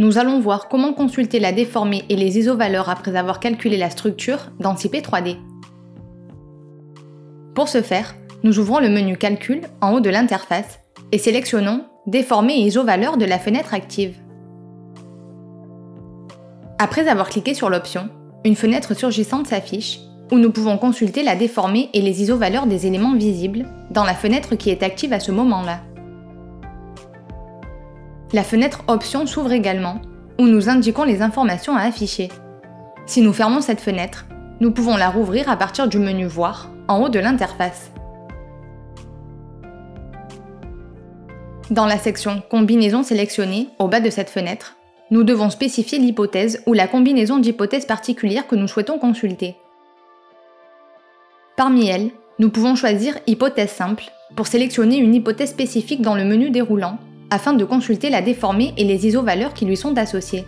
nous allons voir comment consulter la déformée et les isovaleurs après avoir calculé la structure dans CP3D. Pour ce faire, nous ouvrons le menu Calcul en haut de l'interface et sélectionnons Déformée et isovaleurs de la fenêtre active. Après avoir cliqué sur l'option, une fenêtre surgissante s'affiche où nous pouvons consulter la déformée et les isovaleurs des éléments visibles dans la fenêtre qui est active à ce moment-là. La fenêtre Options s'ouvre également, où nous indiquons les informations à afficher. Si nous fermons cette fenêtre, nous pouvons la rouvrir à partir du menu Voir en haut de l'interface. Dans la section Combinaison sélectionnée, au bas de cette fenêtre, nous devons spécifier l'hypothèse ou la combinaison d'hypothèses particulières que nous souhaitons consulter. Parmi elles, nous pouvons choisir Hypothèse simple pour sélectionner une hypothèse spécifique dans le menu déroulant afin de consulter la déformée et les isovaleurs qui lui sont associées.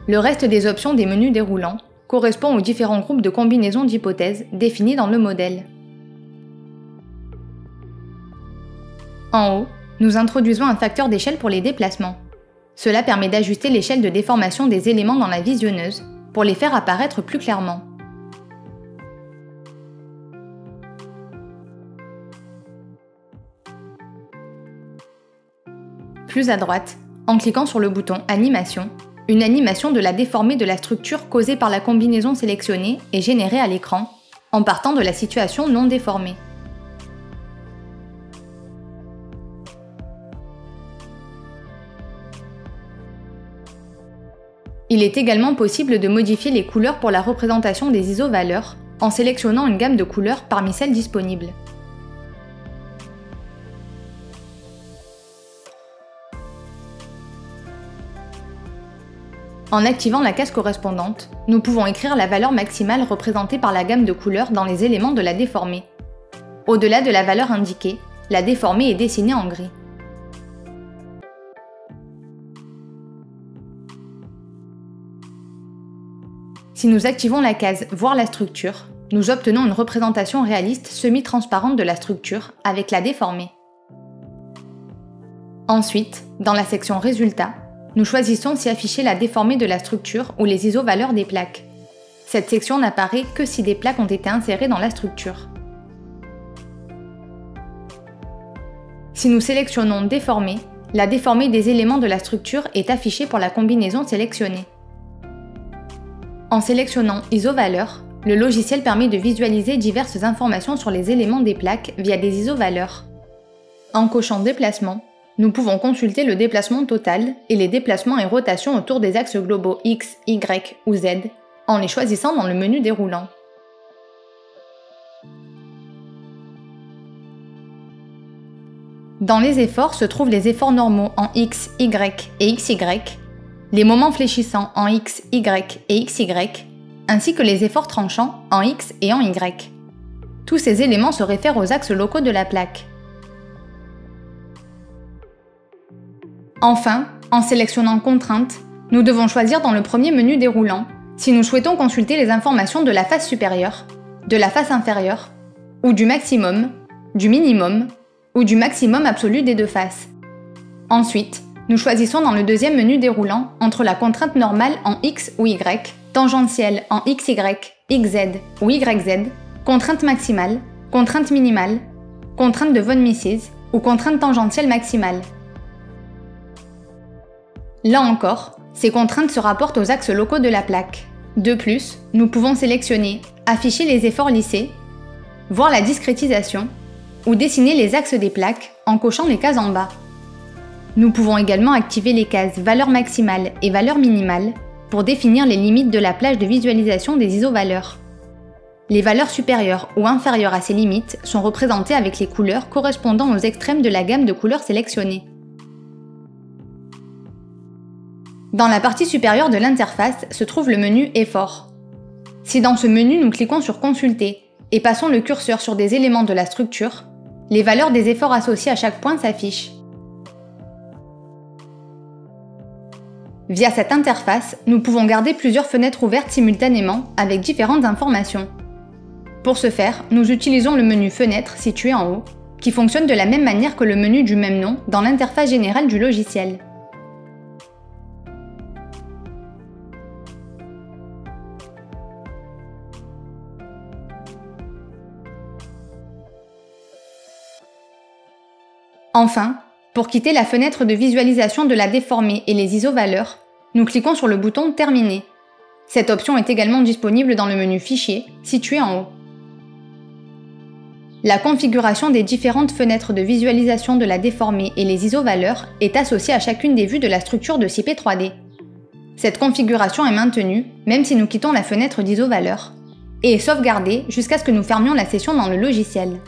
Le reste des options des menus déroulants correspond aux différents groupes de combinaisons d'hypothèses définis dans le modèle. En haut, nous introduisons un facteur d'échelle pour les déplacements. Cela permet d'ajuster l'échelle de déformation des éléments dans la visionneuse pour les faire apparaître plus clairement. Plus à droite, en cliquant sur le bouton Animation, une animation de la déformée de la structure causée par la combinaison sélectionnée est générée à l'écran, en partant de la situation non déformée. Il est également possible de modifier les couleurs pour la représentation des isovaleurs en sélectionnant une gamme de couleurs parmi celles disponibles. En activant la case correspondante, nous pouvons écrire la valeur maximale représentée par la gamme de couleurs dans les éléments de la déformée. Au-delà de la valeur indiquée, la déformée est dessinée en gris. Si nous activons la case « Voir la structure », nous obtenons une représentation réaliste semi-transparente de la structure avec la déformée. Ensuite, dans la section « Résultats », nous choisissons si afficher la déformée de la structure ou les isovaleurs des plaques. Cette section n'apparaît que si des plaques ont été insérées dans la structure. Si nous sélectionnons « Déformer », la déformée des éléments de la structure est affichée pour la combinaison sélectionnée. En sélectionnant Isovaleurs, le logiciel permet de visualiser diverses informations sur les éléments des plaques via des isovaleurs. En cochant Déplacement, nous pouvons consulter le déplacement total et les déplacements et rotations autour des axes globaux X, Y ou Z en les choisissant dans le menu déroulant. Dans les efforts se trouvent les efforts normaux en X, Y et XY, les moments fléchissants en X, Y et XY, ainsi que les efforts tranchants en X et en Y. Tous ces éléments se réfèrent aux axes locaux de la plaque. Enfin, en sélectionnant Contraintes, nous devons choisir dans le premier menu déroulant si nous souhaitons consulter les informations de la face supérieure, de la face inférieure, ou du maximum, du minimum, ou du maximum absolu des deux faces. Ensuite, nous choisissons dans le deuxième menu déroulant entre la contrainte normale en X ou Y, tangentielle en XY, XZ ou YZ, contrainte maximale, contrainte minimale, contrainte de von Mises ou contrainte tangentielle maximale. Là encore, ces contraintes se rapportent aux axes locaux de la plaque. De plus, nous pouvons sélectionner Afficher les efforts lissés, voir la discrétisation ou dessiner les axes des plaques en cochant les cases en bas. Nous pouvons également activer les cases Valeur maximale et Valeur minimale pour définir les limites de la plage de visualisation des isovaleurs. Les valeurs supérieures ou inférieures à ces limites sont représentées avec les couleurs correspondant aux extrêmes de la gamme de couleurs sélectionnées. Dans la partie supérieure de l'interface se trouve le menu Efforts. Si dans ce menu nous cliquons sur Consulter et passons le curseur sur des éléments de la structure, les valeurs des efforts associés à chaque point s'affichent. Via cette interface, nous pouvons garder plusieurs fenêtres ouvertes simultanément avec différentes informations. Pour ce faire, nous utilisons le menu Fenêtres situé en haut, qui fonctionne de la même manière que le menu du même nom dans l'interface générale du logiciel. Enfin, pour quitter la fenêtre de visualisation de la déformée et les isovaleurs, nous cliquons sur le bouton « Terminer ». Cette option est également disponible dans le menu Fichier, situé en haut. La configuration des différentes fenêtres de visualisation de la déformée et les isovaleurs est associée à chacune des vues de la structure de CP 3D. Cette configuration est maintenue, même si nous quittons la fenêtre d'isovaleur, et est sauvegardée jusqu'à ce que nous fermions la session dans le logiciel.